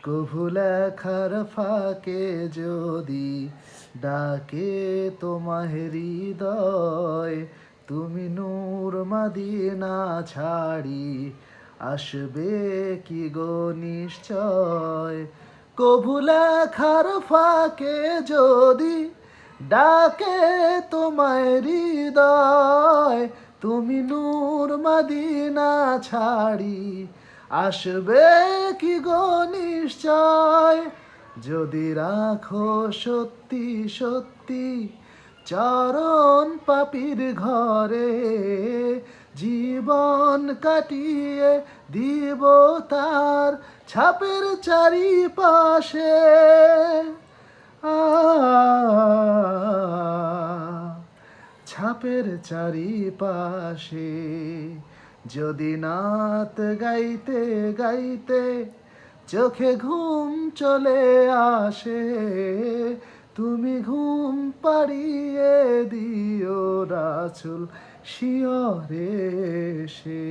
কভু লেখার ফাঁকে যদি ডাকে তোমায় হৃদয়, তুমি নূর মদিনা ছাড়ি আসবে কি গো নিশ্চয়। কভু লেখার ফাঁকে যদি ডাকে তোমায় হৃদয়, তুমি নূর মদিনা ছাড়ি আসবে কি গো নিশ্চয়। যদি রাখো সত্যি সত্যি চরণ পাপির ঘরে, জীবন কাটিয়ে দিব তার ছাপের চারিপাশে। আ ছাপের চারিপাশে। যদি নাত গাইতে গাইতে চোখে ঘুম চলে আসে, তুমি ঘুম পাড়িয়ে দিও রাসূল শিয়রে এসে।